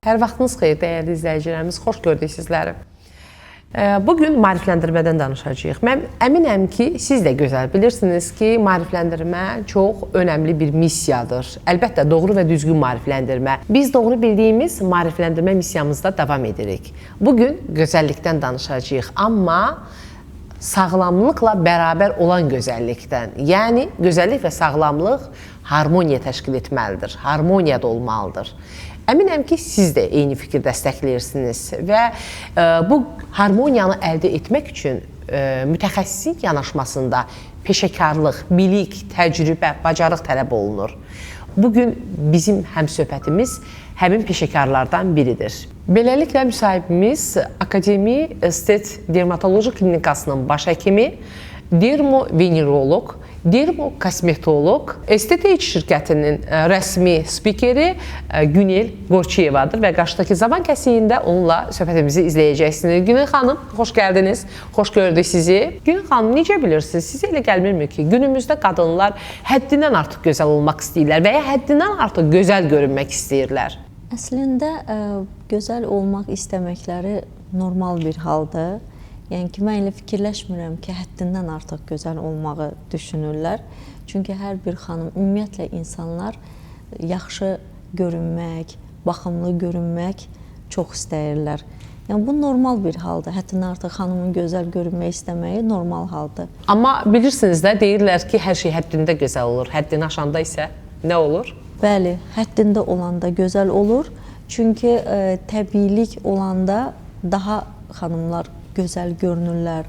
Hər vaxtınız xeyir, dəyərli izləyicilərimiz, xoş gördük sizləri. Bugün maarifləndirmədən danışacağıq. Mən əminəm ki, siz də gözəl bilirsiniz ki, maarifləndirmə çox önəmli bir missiyadır. Əlbəttə, doğru və düzgün maarifləndirmə. Biz doğru bildiyimiz maarifləndirmə missiyamızda davam edirik. Bugün gözəllikdən danışacağıq, amma sağlamlıqla bərabər olan gözəllikdən. Yəni, gözəllik və sağlamlıq harmoniya təşkil etməlidir, harmoniyada olmalıdır. Əminəm ki, siz də eyni fikir dəstəkləyirsiniz və bu harmoniyanı əldə etmək üçün mütəxəssisin yanaşmasında peşəkarlıq, bilik, təcrübə, bacarıq tələb olunur. Bugün bizim həmsöhbətimiz həmin peşəkarlardan biridir. Beləliklə, müsahibimiz Akademi Estet Dermatoloji Klinikasının baş həkimi, dermovenerolog, dermokosmetolog, Estet şirkətinin rəsmi spikeri Günel Qorçiyevadır və qarşıdakı zaman kəsiyində onunla söhbətimizi izləyəcəksiniz. Günel xanım, xoş gəldiniz, xoş gördük sizi. Günel xanım, necə bilirsiniz? Sizə elə gəlmirmi ki, günümüzdə qadınlar həddindən artıq gözəl olmaq istəyirlər və ya həddindən artıq gözəl görünmək istəyirlər? Əslində, gözəl olmaq istəməkləri normal bir haldır. Yəni ki, mən elə fikirləşmirəm ki, həddindən artıq gözəl olmağı düşünürlər. Çünki hər bir xanım, ümumiyyətlə insanlar yaxşı görünmək, baxımlı görünmək çox istəyirlər. Yəni, bu normal bir haldır. Həddindən artıq xanımın gözəl görünmək istəməyi normal haldır. Amma bilirsiniz də, deyirlər ki, hər şey həddində gözəl olur. Həddini aşanda isə nə olur? Bəli, həddində olanda gözəl olur. Çünki təbiilik olanda daha xanımlar gözəl görünürlər,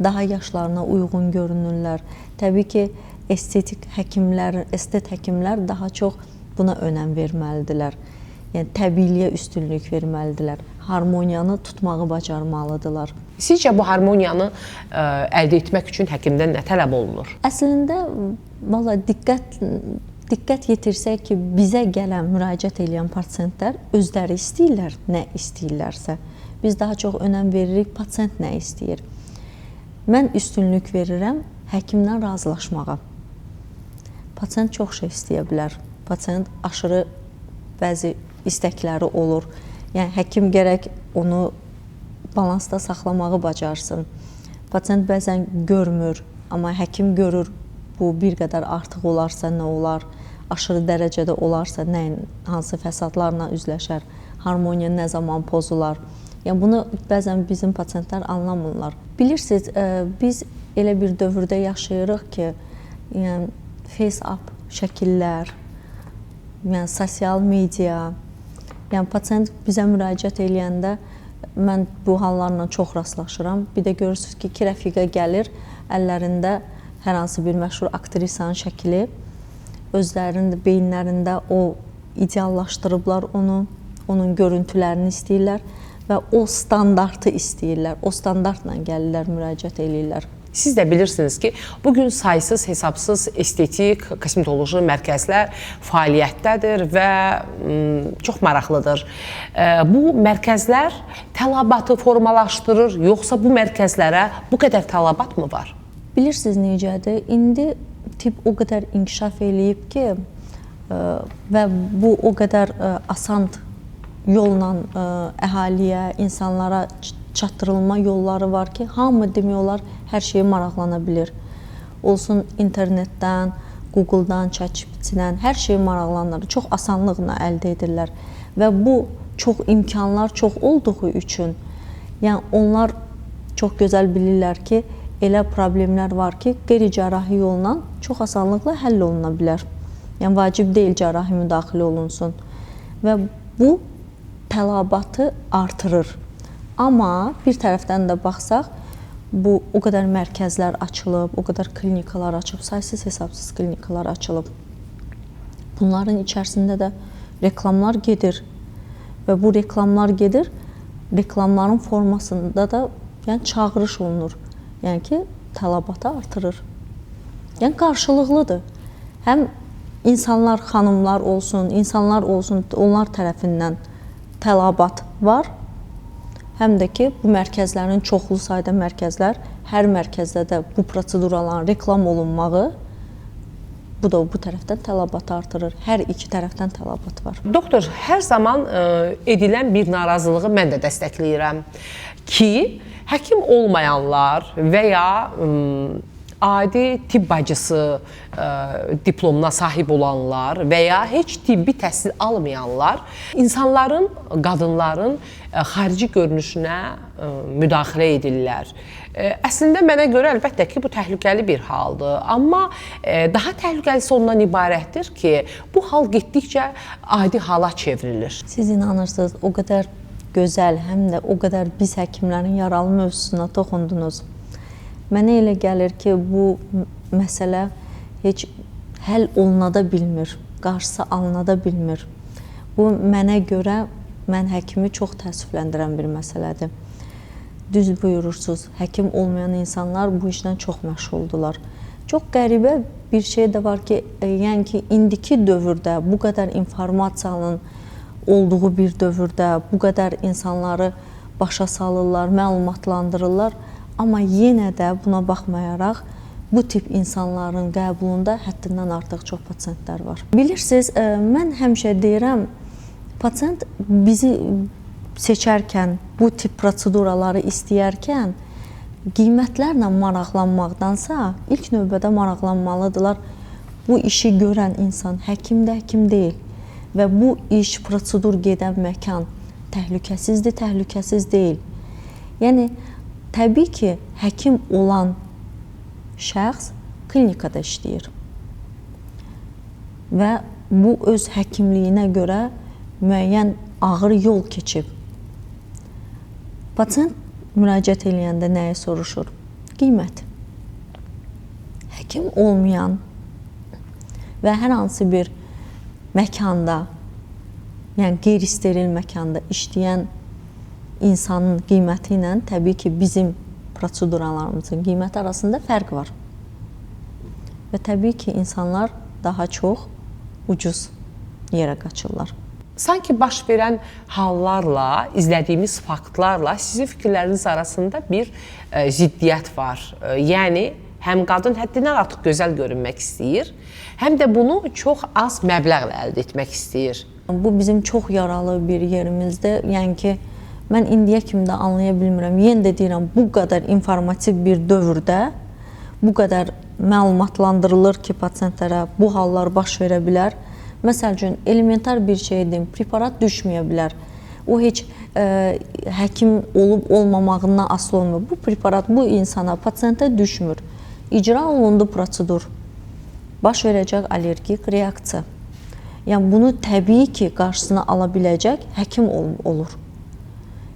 daha yaşlarına uyğun görünürlər. Təbii ki, estet həkimlər daha çox buna önəm verməlidirlər. Yəni, təbiiliyə üstünlük verməlidirlər. Harmoniyanı tutmağı bacarmalıdırlar. Sizcə bu harmoniyanı əldə etmək üçün həkimdən nə tələb olunur? Əslində, diqqət yetirsək ki, bizə gələn, müraciət edən pasiyentlər özləri istəyirlər, nə istəyirlərsə. Biz daha çox önəm veririk, pasiyent nə istəyir. Mən üstünlük verirəm həkimlə razılaşmağa. Pasiyent çox şey istəyə bilər. Pasiyent aşırı bəzi istəkləri olur. Yəni, həkim gərək onu balansda saxlamağı bacarsın. Pasiyent bəzən görmür, amma həkim görür. Bu bir qədər artıq olarsa nə olar, aşırı dərəcədə olarsa hansı fəsadlarla üzləşər, harmoniya nə zaman pozular. Yəni, bunu bəzən bizim pasiyentlər anlamırlar. Bilirsiniz, biz elə bir dövrdə yaşayırıq ki, yəni, face-up şəkillər, yəni, sosial media, yəni, pasiyent bizə müraciət eləyəndə mən bu hallarla çox rastlaşıram. Bir də görürsünüz ki, iki rəfiqə gəlir, əllərində hər hansı bir məşhur aktrisanın şəkili, özlərinin beyinlərində o ideallaşdırıblar onu, onun görüntülərini istəyirlər və o standartı istəyirlər, o standartla gəlirlər, müraciət eləyirlər. Siz də bilirsiniz ki, bugün saysız, hesabsız estetik, kosmetoloji mərkəzlər fəaliyyətdədir və çox maraqlıdır. Bu mərkəzlər tələbatı formalaşdırır, yoxsa bu mərkəzlərə bu qədər tələbat mı var? Bilirsiniz necədir? İndi tibb o qədər inkişaf eləyib ki, və bu o qədər asan yolla əhaliyə, insanlara çatdırılma yolları var ki, hamı demək olar hər şeyə maraqlana bilir. Olsun internetdən, Google-dan, ChatGPT-dən, hər şeyə maraqlanır. Çox asanlıqla əldə edirlər. Və bu imkanlar çox olduğu üçün, yəni onlar çox gözəl bilirlər ki, elə problemlər var ki, qeyri-cərrahi yolla çox asanlıqla həll oluna bilər. Yəni, vacib deyil cərrahi müdaxilə olunsun. Və bu tələbatı artırır. Amma bir tərəfdən də baxsaq, bu o qədər mərkəzlər açılıb, o qədər klinikalar açılıb, saysız hesabsız klinikalar açılıb. Bunların içərisində də reklamlar gedir və bu reklamlar gedir, reklamların formasında da çağırış olunur. Yəni ki, tələbatı artırır. Yəni, qarşılıqlıdır. Həm insanlar, xanımlar olsun, onlar tərəfindən tələbat var, həm də ki, bu mərkəzlərin çoxlu sayda mərkəzlər, hər mərkəzdə də bu proseduraların reklam olunmağı Bu da bu tərəfdən tələbatı artırır. Hər iki tərəfdən tələbat var. Doktor, hər zaman edilən bir narazılığı mən də dəstəkləyirəm ki, həkim olmayanlar və ya adi tibb bacısı diplomuna sahib olanlar və ya heç tibbi təhsil almayanlar insanların, qadınların xarici görünüşünə müdaxilə edirlər. Əslində mənə görə əlbəttə ki, bu təhlükəli bir haldır. Amma daha təhlükəlisi ondan ibarətdir ki, bu hal getdikcə adi hala çevrilir. Siz inanırsınız, o qədər gözəl, həm də o qədər biz həkimlərin yaralı mövzusuna toxundunuz. Mənə elə gəlir ki, bu məsələ heç həll oluna da bilmir, qarşısı alına da bilmir. Bu mənə görə, mən həkimi çox təəssüfləndirən bir məsələdir. Düz buyurursunuz, həkim olmayan insanlar bu işlə çox məşğuldular. Çox qəribə bir şey də var ki, yəni ki, indiki dövrdə bu qədər informasiyanın olduğu bir dövrdə bu qədər insanları başa salırlar, məlumatlandırırlar. Amma yenə də buna baxmayaraq bu tip insanların qəbulunda həddindən artıq çox pasiyentlər var. Bilirsiniz, mən həmişə deyirəm, pasiyent bizi seçərkən, bu tip proseduraları istəyərkən qiymətlərlə maraqlanmaqdansa ilk növbədə maraqlanmalıdırlar. Bu işi görən insan həkim də həkim deyil və bu iş, prosedur gedən məkan təhlükəsizdir, təhlükəsiz deyil. Yəni, təbii ki, həkim olan şəxs klinikada işləyir və bu öz həkimliyinə görə müəyyən ağır yol keçib. Pasiyent müraciət eləyəndə nəyi soruşur? Qiymət. Həkim olmayan və hər hansı bir məkanda, yəni qeyri-steril məkanda işləyən insanın qiyməti ilə təbii ki, bizim proseduralarımızın qiyməti arasında fərq var. Və təbii ki, insanlar daha çox ucuz yerə qaçırlar. Sanki baş verən hallarla, izlədiyimiz faktlarla sizin fikirləriniz arasında bir ziddiyyət var. Yəni, həm qadın həddindən artıq gözəl görünmək istəyir, həm də bunu çox az məbləğlə əldə etmək istəyir. Bu bizim çox yaralı bir yerimizdir. Yəni ki, mən indiyə kimi də anlaya bilmirəm. Yenə də deyirəm, bu qədər informativ bir dövrdə, bu qədər məlumatlandırılır ki, pasiyentlərə bu hallar baş verə bilər. Məsəl üçün, elementar bir şey deyim, preparat düşməyə bilər. O heç həkim olub-olmamağından asılı olmur. Bu preparat bu insana, pasiyentə düşmür. İcra olundu prosedur. Baş verəcək allergik reaksiya. Yəni, bunu təbii ki, qarşısına ala biləcək həkim olur.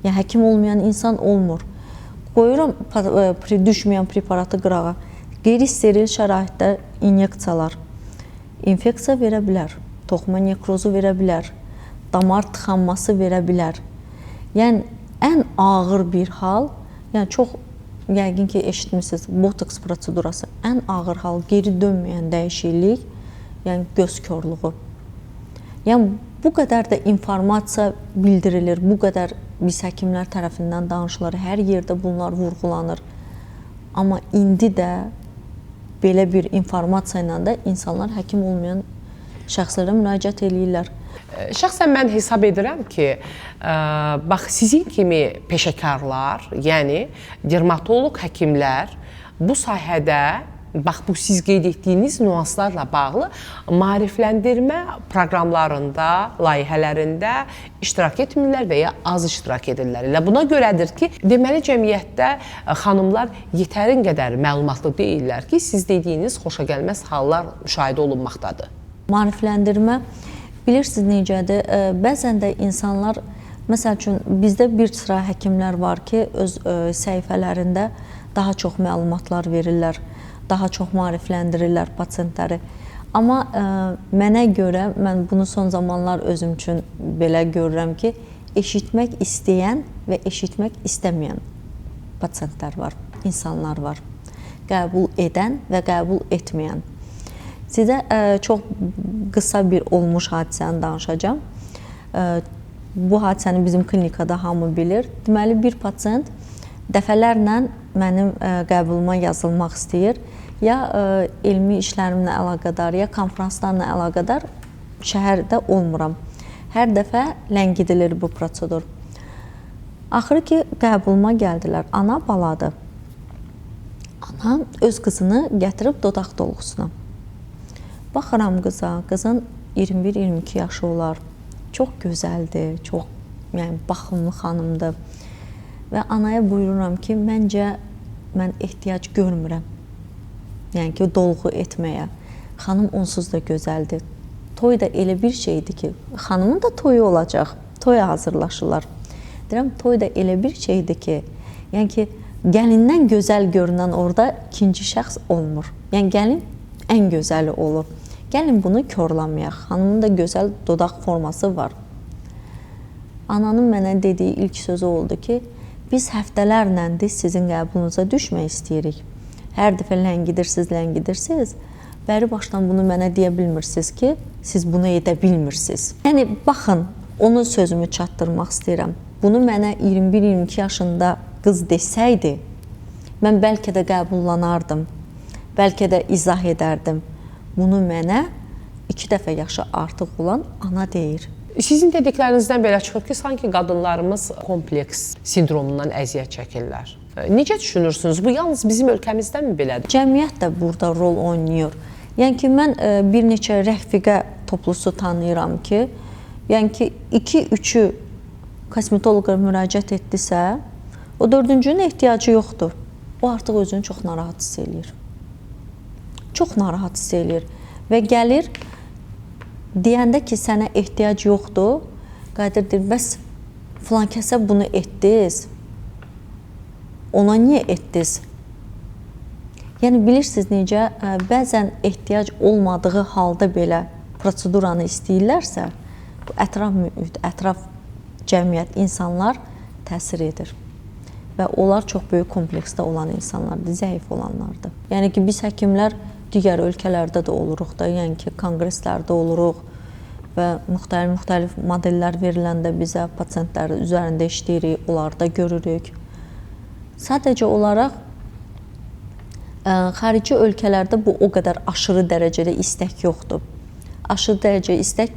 Yəni, həkim olmayan insan olmur. Qoyuram düşməyən preparatı qırağa. Qeyri-steril şəraitdə inyeksiyalar infeksiya verə bilər. Toxuma nekrozu verə bilər, damar tıxanması verə bilər. Yəni, ən ağır bir hal, yəni çox, yəqin ki, eşitmişsiniz, botoks prosedurası, ən ağır hal, geri dönməyən dəyişiklik, yəni göz körlüğü. Yəni, bu qədər də informasiya bildirilir, bu qədər biz həkimlər tərəfindən danışılır, hər yerdə bunlar vurğulanır. Amma indi də belə bir informasiya ilə də insanlar həkim olmayan şəxslərə müraciət eləyirlər. Şəxsən mən hesab edirəm ki, bax, sizin kimi peşəkarlar, yəni dermatoloq həkimlər bu sahədə, bax, bu siz qeyd etdiyiniz nüanslarla bağlı maarifləndirmə proqramlarında, layihələrində iştirak etmirlər və ya az iştirak edirlər. Elə buna görədir ki, deməli cəmiyyətdə xanımlar yetərin qədər məlumatlı deyirlər ki, siz dediyiniz xoşagəlməz hallar müşahidə olunmaqdadır. Maarifləndirmə, bilirsiniz necədir? Bəzən də insanlar, məsəl üçün, bizdə bir sıra həkimlər var ki, öz səhifələrində daha çox məlumatlar verirlər, daha çox maarifləndirirlər pasiyentləri. Amma mənə görə, mən bunu son zamanlar özüm üçün belə görürəm ki, eşitmək istəyən və eşitmək istəməyən pasiyentlər var, insanlar var. Qəbul edən və qəbul etməyən. Sizə çox qısa bir olmuş hadisəni danışacağım. Bu hadisəni bizim klinikada hamı bilir. Deməli, bir pasiyent dəfələrlə mənim qəbuluma yazılmaq istəyir. ya elmi işlərimlə əlaqədar, ya konfranslarla əlaqədar şəhərdə olmuram. Hər dəfə ləngidilir bu prosedur. Axırı ki, qəbuluma gəldilər. Ana baladır. Ana öz qızını gətirib dodaq dolğusuna. Baxıram qıza, qızın 21-22 yaşı olar. Çox gözəldir, çox baxımlı xanımdır. Və anaya buyururam ki, məncə mən ehtiyac görmürəm. Yəni ki, dolğu etməyə. Xanım onsuz da gözəldir. Toy da elə bir şeydir ki, xanımın da toyu olacaq. Toya hazırlaşırlar. Deyirəm, toy da elə bir şeydir ki, yəni ki, gəlindən gözəl görünən orada ikinci şəxs olmur. Yəni gəlin ən gözəli olur. Gəlin bunu korlamayaq. Xanımın da gözəl dodaq forması var. Ananın mənə dediyi ilk sözü oldu ki, biz həftələrləndir sizin qəbulunuza düşmək istəyirik. Hər dəfə ləngidirsiniz. Bəri başdan bunu mənə deyə bilmirsiniz ki, siz bunu edə bilmirsiniz. Yəni, baxın, onun sözümü çatdırmaq istəyirəm. Bunu mənə 21-22 yaşında qız desəydi, mən bəlkə də qəbullanardım, bəlkə də izah edərdim. Bunu mənə 2 dəfə yaşı artıq olan ana deyir. Sizin dediklərinizdən belə çıxır ki, sanki qadınlarımız kompleks sindromundan əziyyət çəkirlər. Necə düşünürsünüz? Bu yalnız bizim ölkəmizdənmi belədir? Cəmiyyət də burada rol oynayır. Yəni ki, mən bir neçə rəfiqə toplusu tanıyıram ki, yəni ki, 2-3-ü kosmetoloqa müraciət etdisə, o 4-cünün ehtiyacı yoxdur. O artıq özünü çox narahat hiss eləyir. Çox narahat hiss eləyir və gəlir, deyəndə ki, sənə ehtiyac yoxdur, qayıdır deyir, bəs filan kəsə bunu etdiniz, ona niyə etdiniz? Yəni, bilirsiniz necə, bəzən ehtiyac olmadığı halda belə proseduranı istəyirlərsə, bu ətraf mühit, ətraf cəmiyyət, insanlar təsir edir. Və onlar çox böyük kompleksdə olan insanlardır, zəif olanlardır. Yəni ki, biz həkimlər digər ölkələrdə də oluruq da, yəni ki, konqreslərdə oluruq və müxtəlif modellər veriləndə bizə pasientlər üzərində işləyirik, onlarda görürük. Sadəcə olaraq xarici ölkələrdə bu o qədər aşırı dərəcədə istək yoxdur. Aşırı dərəcə istək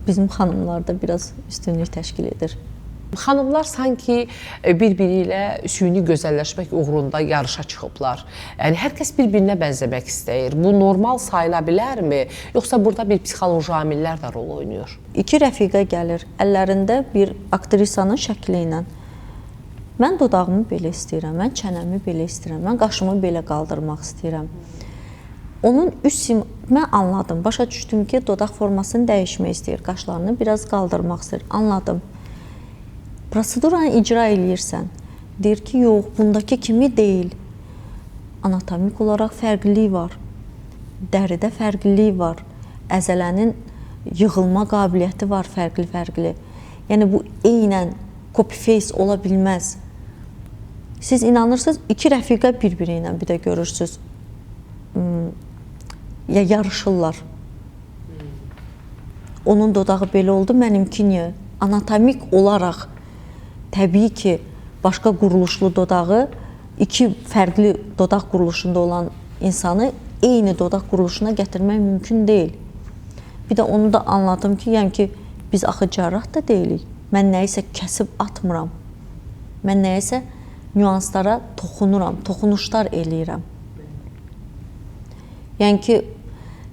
bizim xanımlarda biraz üstünlük təşkil edir. Xanımlar sanki bir-biri ilə süni gözəlləşmək uğrunda yarışa çıxıblar. Yəni, hər kəs bir-birinə bənzəmək istəyir. Bu normal sayıla bilərmi? Yoxsa burada bir psixoloji amillər də rol oynayır? 2 rəfiqə gəlir, əllərində bir aktrisanın şəkli ilə. Mən dodağımı belə istəyirəm, mən çənəmi belə istəyirəm, mən qaşımı belə qaldırmaq istəyirəm. Onun mən anladım, başa düşdüm ki, dodaq formasını dəyişmək istəyir, qaşlarını biraz qaldırmaq istəyir, anladım. Proseduranı icra eləyirsən, deyir ki, yox, bundakı kimi deyil. Anatomik olaraq fərqlilik var, dəridə fərqlilik var, əzələnin yığılma qabiliyyəti var fərqli-fərqli. Yəni, bu eynən copy-paste ola bilməz. Siz inanırsınız, 2 rəfiqə bir-biri ilə bir də görürsünüz, ya yarışırlar. Onun dodağı belə oldu, mənimki niyə? Anatomik olaraq təbii ki, başqa quruluşlu dodağı 2 fərqli dodaq quruluşunda olan insanı eyni dodaq quruluşuna gətirmək mümkün deyil. Bir də onu da anladım ki, yəni ki, biz axı cərrah da deyilik. Mən nəyisə kəsib atmıram. Mən nəyisə nüanslara toxunuram, toxunuşlar eləyirəm. Yəni ki,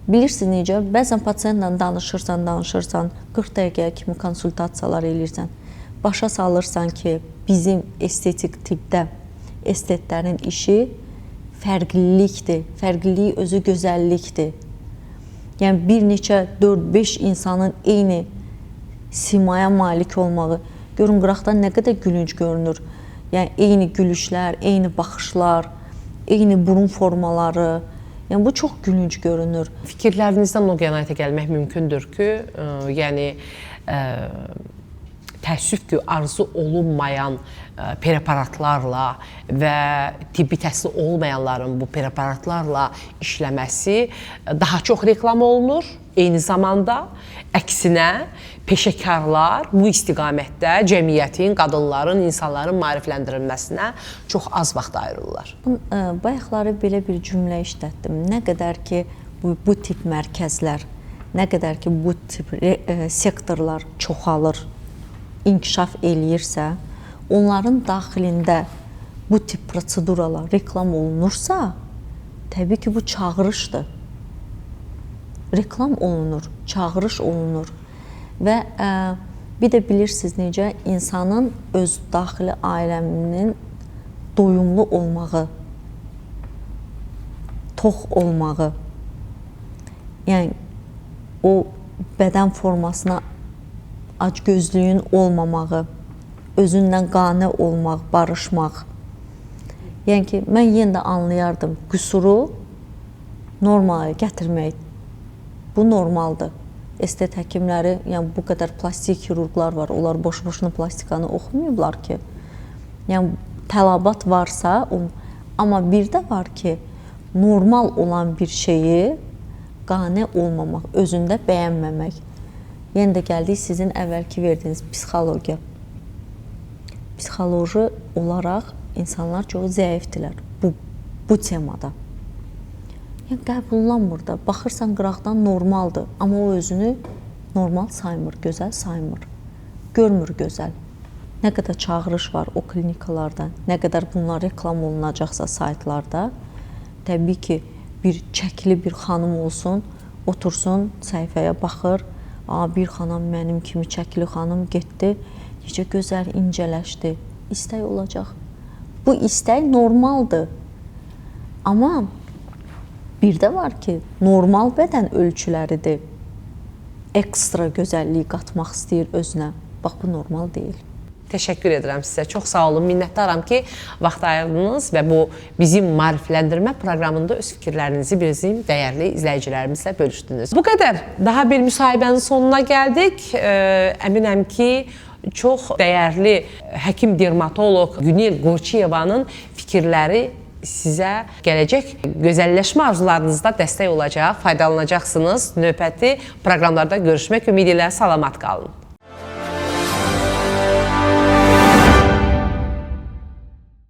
bilirsiniz necə, bəzən pasientlə danışırsan, 40 dəqiqəyə kimi konsultasiyalar eləyirsən. Başa salırsan ki, bizim estetik tibbdə estetlərin işi fərqlilikdir, fərqlilik özü gözəllikdir. Yəni, bir neçə 4-5 insanın eyni simaya malik olmağı, görün, qıraqdan nə qədər gülünc görünür. Yəni, eyni gülüşlər, eyni baxışlar, eyni burun formaları, yəni, bu çox gülünc görünür. Fikirlərinizdən o qənaətə gəlmək mümkündür ki, yəni, təəssüf ki, arzu olunmayan preparatlarla və tibbi təhsili olmayanların bu preparatlarla işləməsi daha çox reklam olunur. Eyni zamanda əksinə peşəkarlar bu istiqamətdə cəmiyyətin, qadınların, insanların maarifləndirilməsinə çox az vaxt ayırırlar. Bayaqları belə bir cümlə işlətdim. Nə qədər ki bu tip mərkəzlər, nə qədər ki bu tip sektorlar çoxalır, inkişaf eləyirsə, onların daxilində bu tip proseduralar reklam olunursa, təbii ki bu çağırışdır. Reklam olunur, çağırış olunur və bir də bilirsiniz necə insanın öz daxili aləminin doyumlu olmağı, tox olmağı, yəni o bədən formasına acgözlüyün olmamağı, özündən qane olmaq, barışmaq. Yəni ki, mən yenə də anlayardım, qüsuru normala gətirmək. Bu normaldır. Estetik həkimləri, yəni bu qədər plastik xirurqlar var, onlar boş-boşuna plastikanı oxumayıblar ki. Yəni tələbat varsa, amma bir də var ki, normal olan bir şeyi qane olmamaq, özündə bəyənməmək. Yenə də gəldik sizin əvvəlki verdiyiniz psixologiya. Psixoloji olaraq insanlar çox zəifdirlər bu temada. Yəni qəbullanmır da, baxırsan qıraqdan normaldır, amma o özünü normal saymır, gözəl saymır, görmür gözəl. Nə qədər çağırış var o klinikalarda, nə qədər bunlar reklam olunacaqsa saytlarda, təbii ki, bir çəkili bir xanım olsun, otursun, səhifəyə baxır, bir xanım mənim kimi çəkili xanım getdi, necə gözəl incələşdi, istək olacaq. Bu istək normaldır, amma bir də var ki, normal bədən ölçüləridir, ekstra gözəllik qatmaq istəyir özünə. Bax, bu normal deyil. Təşəkkür edirəm sizə. Çox sağ olun. Minnətdaram ki, vaxt ayırdınız və bu bizim maarifləndirmə proqramında öz fikirlərinizi bizim dəyərli izləyicilərimizlə bölüşdünüz. Bu qədər. Daha bir müsahibənin sonuna gəldik. Əminəm ki, çox dəyərli həkim dermatoloq Günel Qorçiyevanın fikirləri sizə gələcək gözəlləşmə arzularınızda dəstək olacaq, faydalanacaqsınız. Növbəti proqramlarda görüşmək ümidi ilə salamat qalın.